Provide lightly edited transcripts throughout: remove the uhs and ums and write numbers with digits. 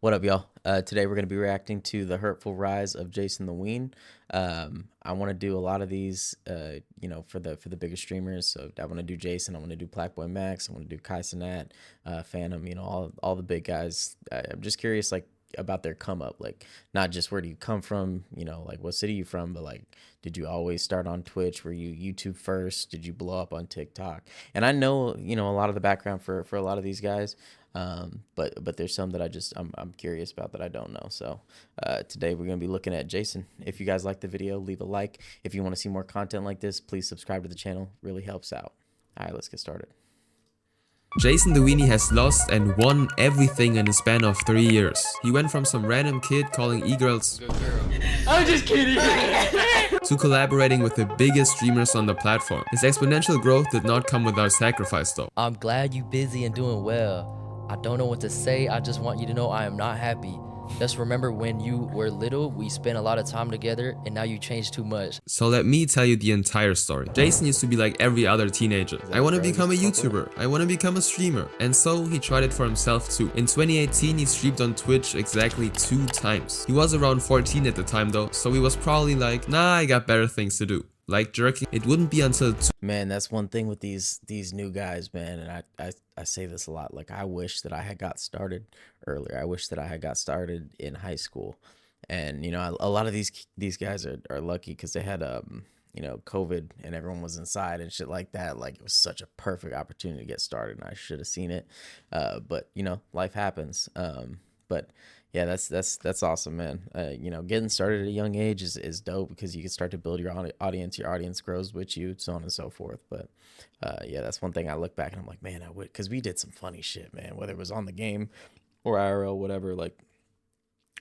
What up, y'all? Today we're going to be reacting to the hurtful rise of JasonTheWeen. I want to do a lot of these, for the bigger streamers. So I want to do Jason. I want to do Blackboy Max. I want to do Kai Cenat, Phantom. All the big guys. I'm just curious, like, about their come up. Like, not just where do you come from, like what city you from, but like, did you always start on Twitch? Were you YouTube first? Did you blow up on TikTok? And I know, a lot of the background for a lot of these guys. But there's some that I'm curious about that I don't know. So today we're gonna be looking at Jason. If you guys like the video, leave a like. If you want to see more content like this, please subscribe to the channel. Really helps out. All right, let's get started. JasonTheWeen has lost and won everything in the span of 3 years. He went from some random kid calling e-girls I'm just kidding. to collaborating with the biggest streamers on the platform. His exponential growth did not come without sacrifice though. I'm glad you busy and doing well. I don't know what to say. I just want you to know I am not happy. Just remember when you were little, we spent a lot of time together and now you changed too much. So let me tell you the entire story. Jason used to be like every other teenager. I want to become a YouTuber. I want to become a streamer. And so he tried it for himself too. In 2018, he streamed on Twitch exactly 2 times. He was around 14 at the time though, so he was probably like, nah, I got better things to do. Like jerking. It wouldn't be until Man, that's one thing with these new guys, man. And I say this a lot. Like, I wish that I had got started earlier. I wish that I had got started in high school. And a lot of these guys are lucky because they had COVID and everyone was inside and shit like that. Like, it was such a perfect opportunity to get started, and I should have seen it. But life happens. But yeah, that's awesome, man. Getting started at a young age is dope because you can start to build your audience. Your audience grows with you, so on and so forth. But yeah, that's one thing I look back and I'm like, man, I would, because we did some funny shit, man. Whether it was on the game or IRL, whatever. Like,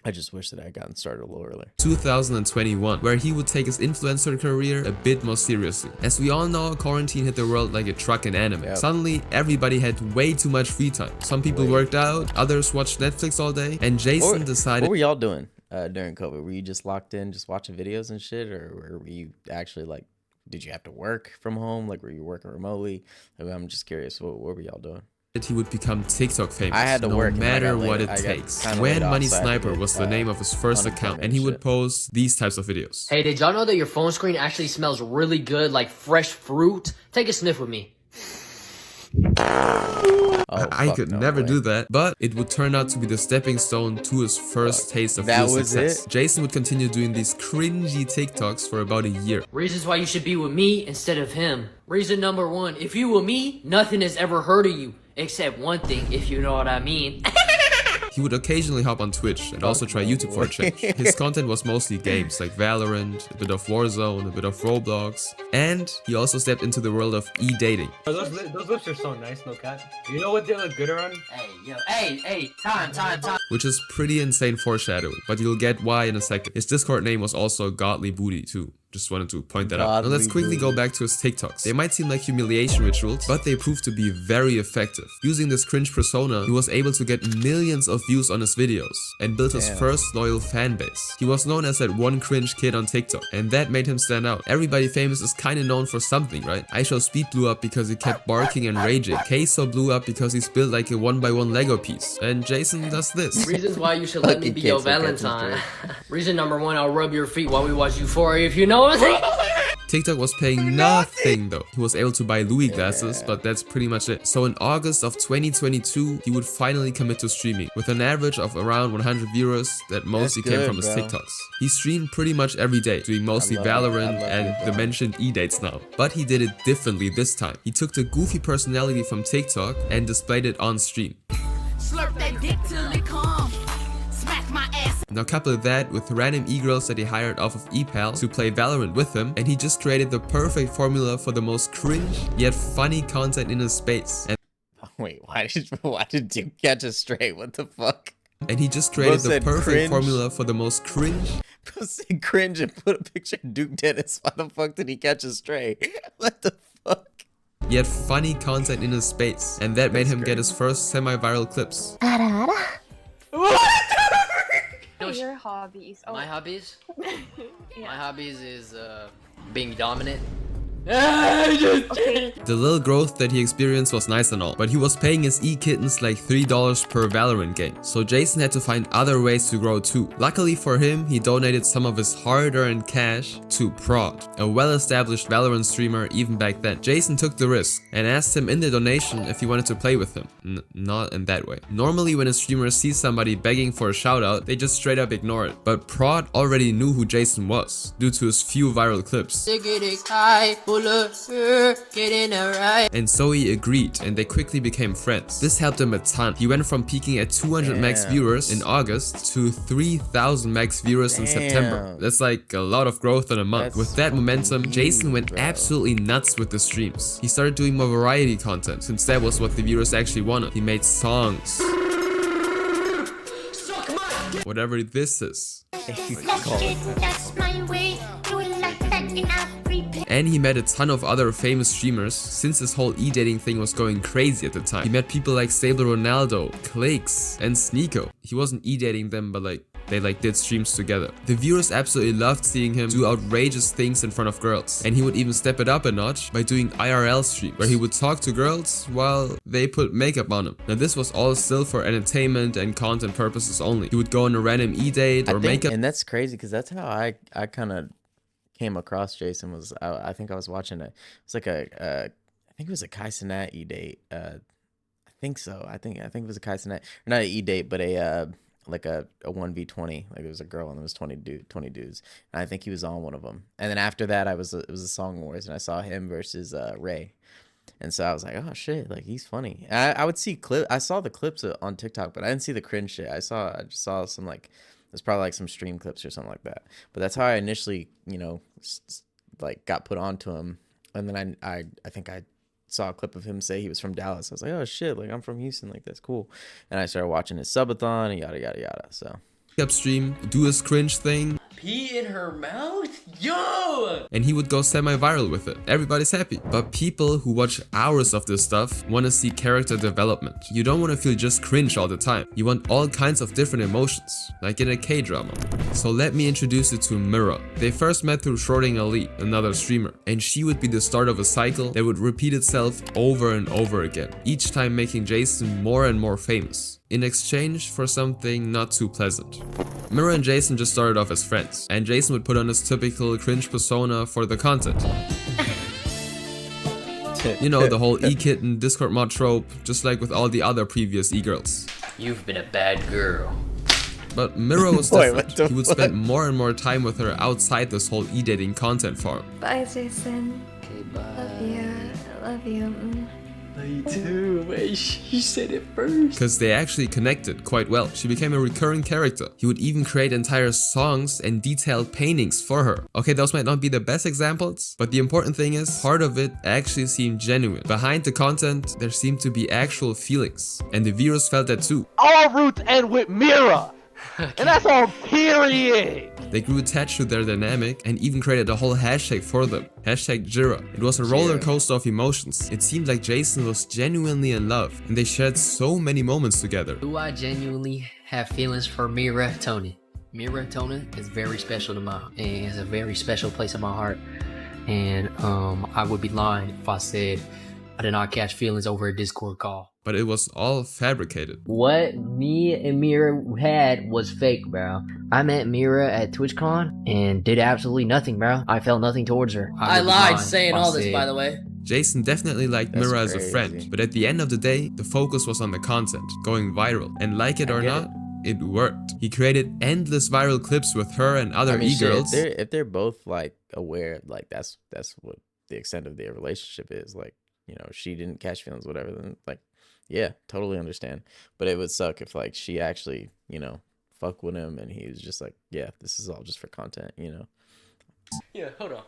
I just wish that I had gotten started a little earlier. 2021, where he would take his influencer career a bit more seriously. As we all know, quarantine hit the world like a truck in anime. Yep. Suddenly, everybody had way too much free time. Some people worked out, others watched Netflix all day, and Jason decided... What were y'all doing during COVID? Were you just locked in, just watching videos and shit? Or were you actually, like, did you have to work from home? Like, were you working remotely? Like, I'm just curious, what were y'all doing? He would become TikTok famous, I had to no work matter what it takes. When Money Sniper was the name of his first account, and he would post these types of videos. Hey, did y'all know that your phone screen actually smells really good, like fresh fruit? Take a sniff with me. I could never do that, but it would turn out to be the stepping stone to his first taste of real success. Jason would continue doing these cringy TikToks for about a year. Reasons why you should be with me instead of him. Reason number 1, if you with me, nothing has ever heard of you. Except one thing, if you know what I mean. He would occasionally hop on Twitch and also try YouTube for a change. His content was mostly games like Valorant, a bit of Warzone, a bit of Roblox, and he also stepped into the world of e-dating. Those lips are so nice, no cat. You know what they look good on? Hey, yo, hey, time. Which is pretty insane foreshadowing, but you'll get why in a second. His Discord name was also Godly Booty too. Just wanted to point that out. Now let's quickly go back to his TikToks. They might seem like humiliation rituals, but they proved to be very effective. Using this cringe persona, he was able to get millions of views on his videos and built his first loyal fan base. He was known as that one cringe kid on TikTok, and that made him stand out. Everybody famous is kinda known for something, right? iShowSpeed blew up because he kept barking and raging. Queso blew up because he's built like a 1x1 Lego piece. And Jason does this. Reasons why you should let me be your Valentine. Reason number 1, I'll rub your feet while we watch Euphoria, if you know what I'm saying. TikTok was paying nothing though. He was able to buy Louis glasses, but that's pretty much it. So in August of 2022, he would finally commit to streaming. With an average of around 100 viewers that mostly came from his TikToks. He streamed pretty much every day, doing mostly Valorant and the mentioned e-dates now. But he did it differently this time. He took the goofy personality from TikTok and displayed it on stream. Slurp that dick till it comes. Smack my ass. Now couple that with random e-girls that he hired off of ePal to play Valorant with him, and he just created the perfect formula for the most cringe yet funny content in his space. And Wait, why did you catch it straight? What the fuck? And he just created the perfect formula for the most cringe. Bro said cringe and put a picture of Duke Dennis. Why the fuck did he catch a stray? What the fuck? Yet funny content in his space, and that made him get his first semi-viral clips. Your hobbies. My hobbies? Yeah. My hobbies is being dominant, Okay. The little growth that he experienced was nice and all, but he was paying his e-kittens like $3 per Valorant game, so Jason had to find other ways to grow too. Luckily for him, he donated some of his hard-earned cash to Prod, a well-established Valorant streamer even back then. Jason took the risk and asked him in the donation if he wanted to play with him. Not in that way. Normally when a streamer sees somebody begging for a shoutout, they just straight up ignore it, but Prod already knew who Jason was due to his few viral clips. And so he agreed, and they quickly became friends. This helped him a ton. He went from peaking at 200 max viewers in August to 3,000 max viewers in September. That's like a lot of growth in a month. With that momentum, Jason went absolutely nuts with the streams. He started doing more variety content, since that was what the viewers actually wanted. He made songs. Whatever this is. And he met a ton of other famous streamers since this whole e-dating thing was going crazy at the time. He met people like Stable Ronaldo, Clayx, and Sneeko. He wasn't e-dating them, but like they did streams together. The viewers absolutely loved seeing him do outrageous things in front of girls. And he would even step it up a notch by doing IRL streams, where he would talk to girls while they put makeup on him. Now this was all still for entertainment and content purposes only. He would go on a random e-date or makeup. And that's crazy because that's how I kind of came across Jason. Was I think I was watching it. It's like I think it was a Kai Cenat e-date. I think so. I think it was a Kai Cenat, not an e-date, but like a 1v20. Like it was a girl and there was 20 dudes. And I think he was on one of them. And then after that, it was a Song Wars, and I saw him versus Ray. And so I was like, oh shit, like he's funny. And I would see I saw the clips on TikTok, but I didn't see the cringe shit. I just saw some like, there's probably like some stream clips or something like that. But that's how I initially, like got put onto him. And then I think I saw a clip of him say he was from Dallas. I was like, oh shit, like I'm from Houston, like that's cool. And I started watching his subathon and yada yada yada. So Stream, do his cringe thing. Pee in her mouth? Yo! And he would go semi-viral with it. Everybody's happy. But people who watch hours of this stuff want to see character development. You don't want to feel just cringe all the time. You want all kinds of different emotions, like in a K-drama. So let me introduce you to Mira. They first met through Shorting Ali, another streamer, and she would be the start of a cycle that would repeat itself over and over again, each time making Jason more and more famous, in exchange for something not too pleasant. Mira and Jason just started off as friends, and Jason would put on his typical cringe persona for the content. You know, the whole e-kitten Discord mod trope, just like with all the other previous e-girls. You've been a bad girl. But Mira was different. He would spend more and more time with her outside this whole e-dating content farm. Bye, Jason. Okay, bye. Love you. I love you. Me too. Wait, she said it first. Because they actually connected quite well. She became a recurring character. He would even create entire songs and detailed paintings for her. Okay, those might not be the best examples, but the important thing is, part of it actually seemed genuine. Behind the content, there seemed to be actual feelings. And the viewers felt that too. All roots end with Mira. And that's on period. They grew attached to their dynamic and even created a whole hashtag for them. Hashtag Jira. It was a roller coaster of emotions. It seemed like Jason was genuinely in love, and they shared so many moments together. Do I genuinely have feelings for Mira Tony? Mira Tony is very special to mine, and it's a very special place in my heart. And I would be lying if I said I did not catch feelings over a Discord call. But it was all fabricated. What me and Mira had was fake, bro. I met Mira at TwitchCon and did absolutely nothing, bro. I felt nothing towards her. I lied saying all this, by the way. Jason definitely liked Mira as a friend, but at the end of the day, the focus was on the content, going viral. And like it or not, it worked. He created endless viral clips with her and other e-girls. If they're both like aware, like that's what the extent of their relationship is. Like, she didn't catch feelings, whatever, then like, yeah, totally understand. But it would suck if like she actually, fuck with him and he was just like, yeah, this is all just for content, Yeah, hold on.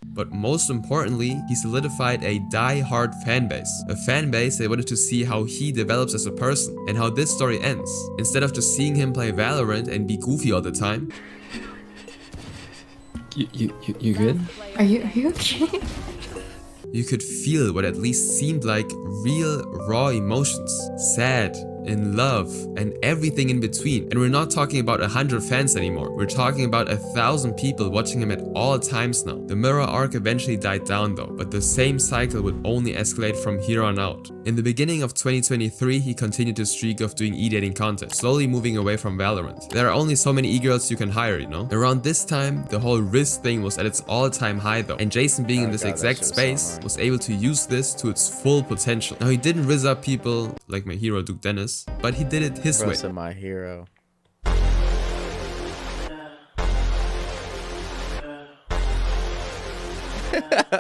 But most importantly, he solidified a die-hard fanbase. A fanbase that wanted to see how he develops as a person and how this story ends, instead of just seeing him play Valorant and be goofy all the time. You good? Are you okay? You could feel what at least seemed like real, raw emotions. Sad, in love, and everything in between. And we're not talking about 100 fans anymore. We're talking about 1,000 people watching him at all times now. The Mira arc eventually died down though, but the same cycle would only escalate from here on out. In the beginning of 2023, he continued his streak of doing e-dating content, slowly moving away from Valorant. There are only so many e-girls you can hire, you know? Around this time, the whole Riz thing was at its all-time high though, and Jason being in this exact space was able to use this to its full potential. Now he didn't Riz up people like my hero Duke Dennis, but he did it his way. My hero.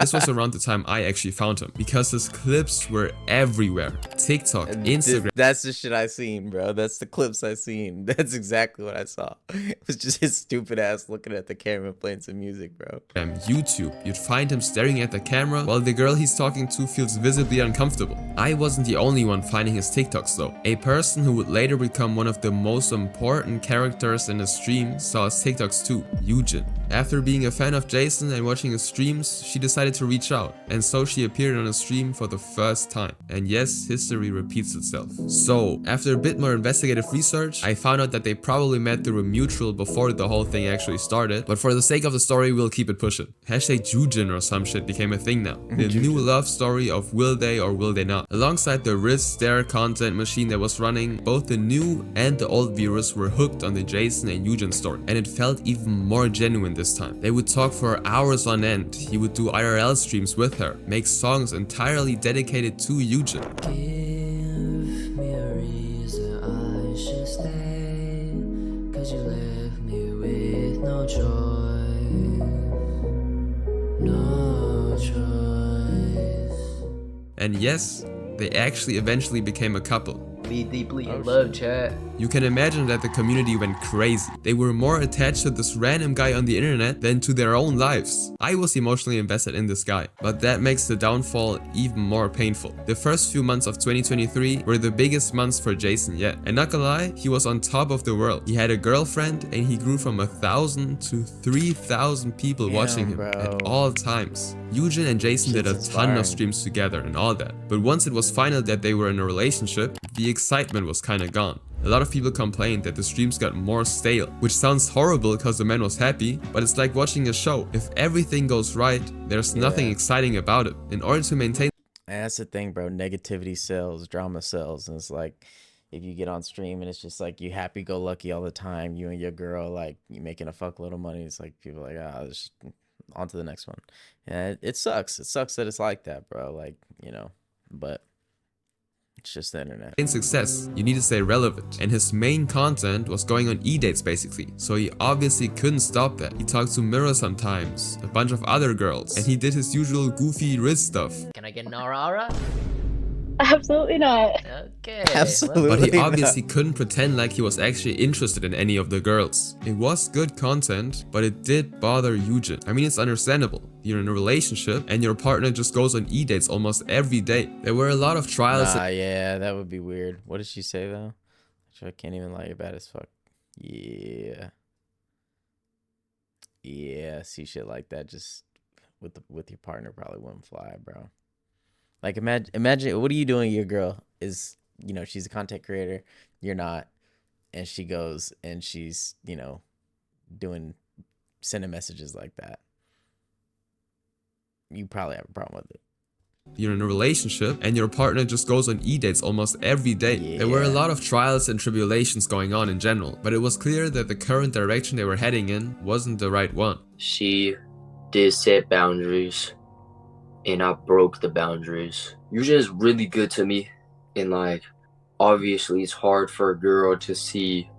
This was around the time I actually found him, because his clips were everywhere. TikTok, Instagram. That's the shit I seen, bro. That's the clips I seen. That's exactly what I saw. It was just his stupid ass looking at the camera playing some music, bro. YouTube. You'd find him staring at the camera while the girl he's talking to feels visibly uncomfortable. I wasn't the only one finding his TikToks though. A person who would later become one of the most important characters in his stream saw his TikToks too, Yujin. After being a fan of Jason and watching his streams, she decided to reach out, and so she appeared on a stream for the first time. And yes, history repeats itself. So, after a bit more investigative research, I found out that they probably met through a mutual before the whole thing actually started, but for the sake of the story, we'll keep it pushing. #Yujin or some shit became a thing now. The new love story of will they or will they not. Alongside the Riz Stare content machine that was running, both the new and the old viewers were hooked on the Jason and Yujin story, and it felt even more genuine this time. They would talk for hours on end. He would do IRL streams with her, make songs entirely dedicated to Yujin. Give me a reason I should stay, 'cause you left me with no choice, no choice. And yes, they actually eventually became a couple. Be deeply in love, chat. You can imagine that the community went crazy. They were more attached to this random guy on the internet than to their own lives. I was emotionally invested in this guy, but that makes the downfall even more painful. The first few months of 2023 were the biggest months for Jason yet. And not gonna lie, he was on top of the world. He had a girlfriend and he grew from 1,000 to 3,000 people watching him at all times. Yujin and Jason did a ton of streams together and all that. But once it was final that they were in a relationship, the excitement was kinda gone. A lot of people complained that the streams got more stale, which sounds horrible because the man was happy, but it's like watching a show. If everything goes right, there's nothing exciting about it. In order to maintain... And that's the thing, bro. Negativity sells, drama sells. And it's like, if you get on stream and it's just like you happy-go-lucky all the time, you and your girl, like, you making a fuckload of money, it's like people are like, just on to the next one. And it sucks. It sucks that it's like that, bro. Like, you know, but... it's just the internet. In success, you need to stay relevant, and his main content was going on e-dates basically, so he obviously couldn't stop that. He talked to Mira sometimes, a bunch of other girls, and he did his usual goofy Riz stuff. Can I get an aura? Absolutely not. Okay. Absolutely. But he obviously couldn't pretend like he was actually interested in any of the girls. It was good content, but it did bother Yujin. I mean, it's understandable. You're in a relationship and your partner just goes on e-dates almost every day. There were a lot of trials. Yeah, that would be weird. What did she say though? I can't even lie, you're bad as fuck. Yeah. Yeah, see shit like that just with your partner probably wouldn't fly, bro. Like imagine what are you doing? Your girl is, you know, she's a content creator, you're not, and she goes and she's, you know, sending messages like that. You probably have a problem with it. You're in a relationship and your partner just goes on e-dates almost every day. Yeah. There were a lot of trials and tribulations going on in general, but it was clear that the current direction they were heading in wasn't the right one. She did set boundaries and I broke the boundaries. Yujin is really good to me, and like obviously it's hard for a girl to see,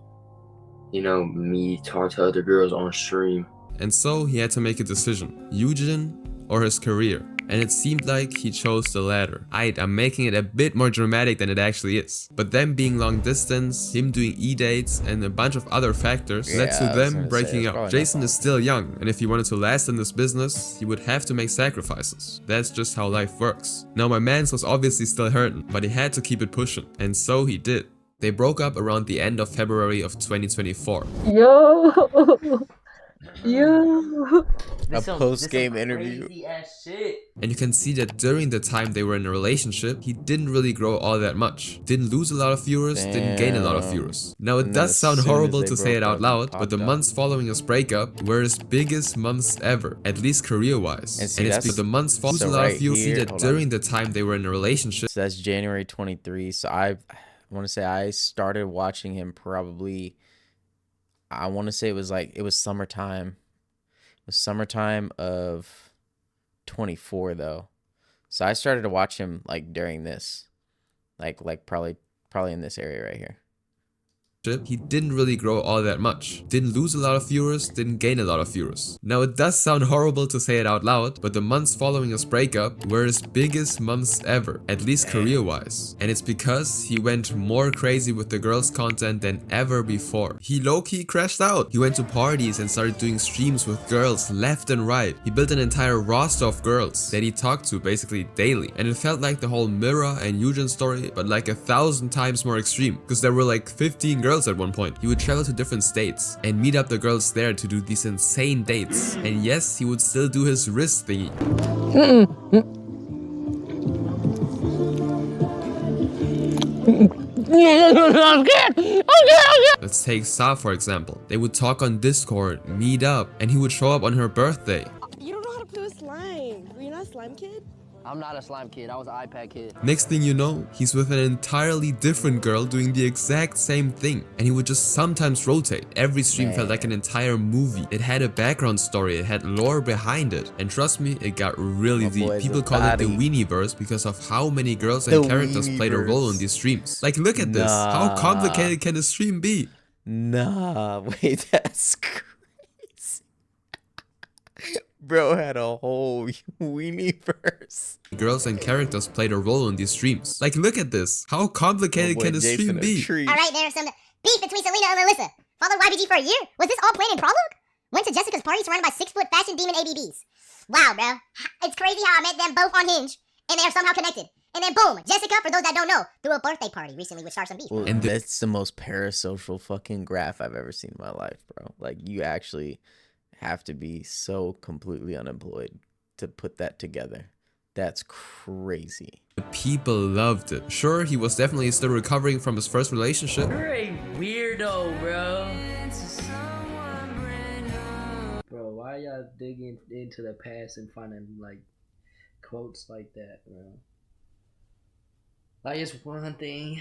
you know, me talk to other girls on stream. And so he had to make a decision, Yujin or his career. And it seemed like he chose the latter. I'm making it a bit more dramatic than it actually is. But them being long distance, him doing e-dates, and a bunch of other factors led to them breaking up. Jason is still young, and if he wanted to last in this business, he would have to make sacrifices. That's just how life works. Now my mans was obviously still hurting, but he had to keep it pushing. And so he did. They broke up around the end of February of 2024. Yo! Yo. A post-game interview. Crazy ass shit. And you can see that during the time they were in a relationship, he didn't really grow all that much. Didn't lose a lot of viewers, didn't gain a lot of viewers. Now it does sound horrible to say it out loud, but the months following his breakup were his biggest months ever, at least career-wise. And it's because the months following a lot of viewers, see that during the time they were in a relationship. So that's January 23. So I want to say I started watching him probably, I want to say it was summertime. It was summertime of 24 though. So I started to watch him like during this, like probably in this area right here. He didn't really grow all that much. Didn't lose a lot of viewers, didn't gain a lot of viewers. Now it does sound horrible to say it out loud, but the months following his breakup were his biggest months ever, at least career-wise. And it's because he went more crazy with the girls' content than ever before. He low-key crashed out. He went to parties and started doing streams with girls left and right. He built an entire roster of girls that he talked to basically daily. And it felt like the whole Mira and Yujin story, but like 1,000 times more extreme, because there were like 15 girls at one point. He would travel to different states and meet up the girls there to do these insane dates. And yes, he would still do his wrist thingy. Let's take Sa for example. They would talk on Discord, meet up, and he would show up on her birthday. You don't know how to play with slime. Were you not a slime kid? I'm not a slime kid. I was an iPad kid. Next thing you know, he's with an entirely different girl doing the exact same thing. And he would just sometimes rotate. Every stream felt like an entire movie. It had a background story, it had lore behind it. And trust me, it got really deep. People call it the Weenieverse because of how many girls and characters played a role in these streams. Like, look at this. How complicated can a stream be? Nah, wait, that's crazy. Bro had a whole Weenieverse. Girls and characters played a role in these streams. Like, look at this. How complicated can a stream be? Alright, there's some beef between Selena and Alyssa. Followed YBG for a year? Was this all planned in Prologue? Went to Jessica's party surrounded by 6-foot fashion demon ABBs. Wow, bro. It's crazy how I met them both on Hinge, and they are somehow connected. And then boom, Jessica, for those that don't know, threw a birthday party recently which started some beef. Well, and that's the most parasocial fucking graph I've ever seen in my life, bro. Like, you actually have to be so completely unemployed to put that together. That's crazy. People loved it. Sure, he was definitely still recovering from his first relationship. You're a weirdo, bro. Bro, why y'all digging into the past and finding like quotes like that, bro? Like, it's one thing.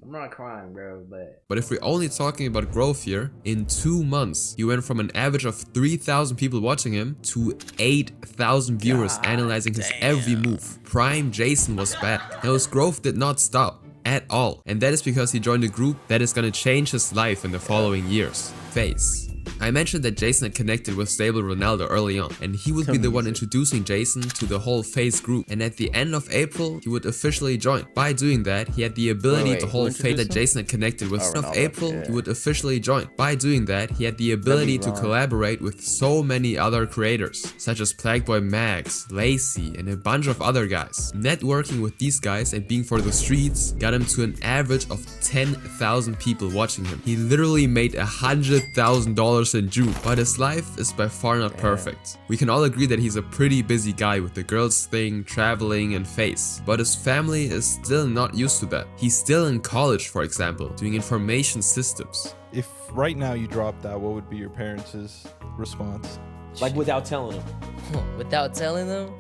I'm not crying, bro, but if we're only talking about growth here, in 2 months, he went from an average of 3,000 people watching him to 8,000 viewers analyzing his every move. Prime Jason was back. Now his growth did not stop at all. And that is because he joined a group that is gonna change his life in the following years. FaZe. I mentioned that Jason had connected with Stable Ronaldo early on, and he would be the one introducing Jason to the whole FaZe group. And at the end of April, he would officially join. By doing that, he had the ability to hold FaZe that Jason had connected with. At the end of April, he would officially join. By doing that, he had the ability to collaborate with so many other creators, such as Plagueboy Max, Lacey, and a bunch of other guys. Networking with these guys and being for the streets got him to an average of 10,000 people watching him. He literally made $100,000 in June, but his life is by far not perfect. We can all agree that he's a pretty busy guy with the girls thing, traveling, and FaZe, but his family is still not used to that. He's still in college, for example, doing information systems. If right now you dropped out, what would be your parents' response? Like without telling them? Without telling them?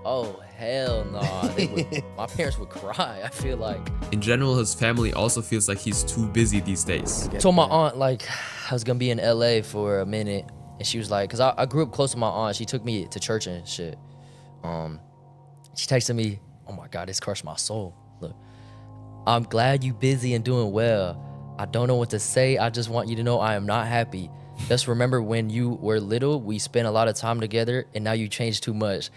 Oh, hell no. My parents would cry, I feel like. In general, his family also feels like he's too busy these days. Told my aunt, like, I was gonna be in LA for a minute, and she was like, cause I grew up close to my aunt, she took me to church and shit. She texted me, oh my God, this crushed my soul. Look, I'm glad you busy and doing well. I don't know what to say, I just want you to know I am not happy. Just remember when you were little, we spent a lot of time together, and now you changed too much.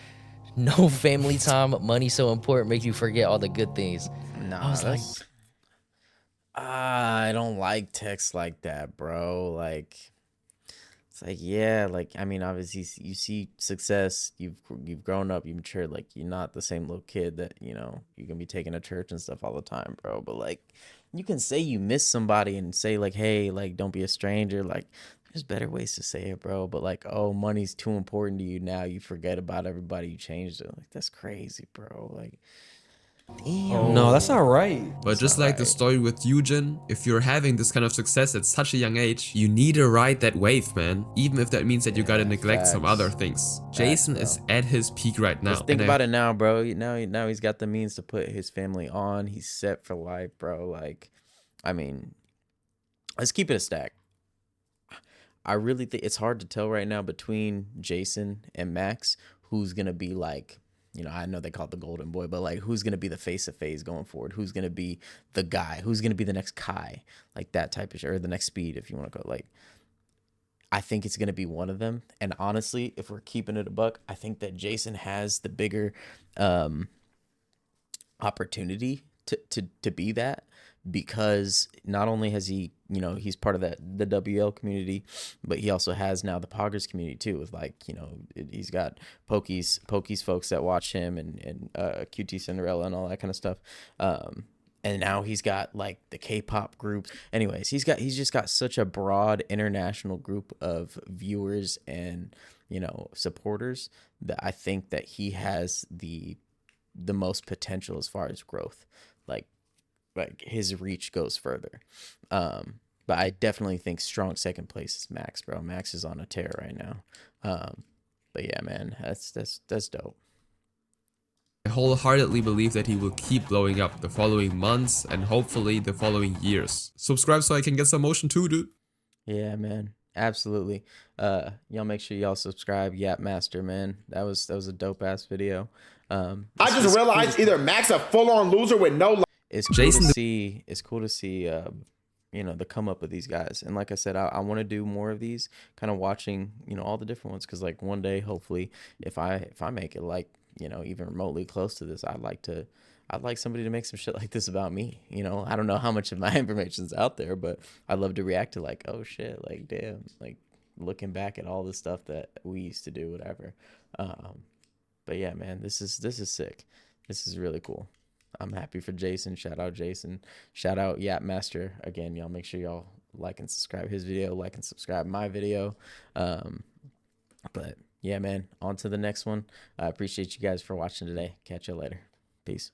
No family time, money so important, make you forget all the good things. Nah, I was like, I don't like texts like that, bro. Like, it's like, yeah, like, I mean, obviously you see success, you've grown up, you've matured, like, you're not the same little kid that, you know, you can be taking to church and stuff all the time, bro. But like, you can say you miss somebody and say like, hey, like, don't be a stranger. Like, there's better ways to say it, bro. But like, oh, money's too important to you now. You forget about everybody. You changed it. Like, that's crazy, bro. Like, damn. No, that's not right. But just like the story with Yujin, if you're having this kind of success at such a young age, you need to ride that wave, man. Even if that means that you gotta neglect some other things. Jason is at his peak right now. Just think about it now, bro. Now he's got the means to put his family on. He's set for life, bro. Like, I mean, let's keep it a stack. I really think it's hard to tell right now between Jason and Max who's gonna be like, you know, I know they call it the golden boy, but like, who's gonna be the face of FaZe going forward? Who's gonna be the guy? Who's gonna be the next Kai? Like that type of shit, or the next Speed, if you want to go. Like, I think it's gonna be one of them. And honestly, if we're keeping it a buck, I think that Jason has the bigger opportunity to be that, because not only has he, you know, he's part of the WL community, but he also has now the Poggers community too, with like, you know, he's got Pokies folks that watch him, and QT Cinderella and all that kind of stuff. And now he's got like the K-pop groups. Anyways, he's just got such a broad international group of viewers and, you know, supporters, that I think that he has the most potential as far as growth. Like his reach goes further. But I definitely think strong second place is Max, bro. Max is on a tear right now. But yeah, man, that's dope. I wholeheartedly believe that he will keep blowing up the following months and hopefully the following years. Subscribe so I can get some motion too, dude. Yeah, man. Absolutely. Y'all make sure y'all subscribe. Yapmaster, man. That was a dope ass video. I just realized either Max a full on loser with no. It's cool to see. It's cool to see. You know, the come up of these guys. And like I said, I want to do more of these, kind of watching, you know, all the different ones, because like one day, hopefully, if I make it like, you know, even remotely close to this, I'd like somebody to make some shit like this about me. You know, I don't know how much of my information's out there, but I'd love to react to like, oh shit, like damn, like looking back at all the stuff that we used to do, whatever. But yeah, man, this is sick. This is really cool. I'm happy for Jason. Shout out Jason. Shout out Yapmaster. Again, y'all make sure y'all like and subscribe his video, like and subscribe my video. But yeah, man, on to the next one. I appreciate you guys for watching today. Catch you later. Peace.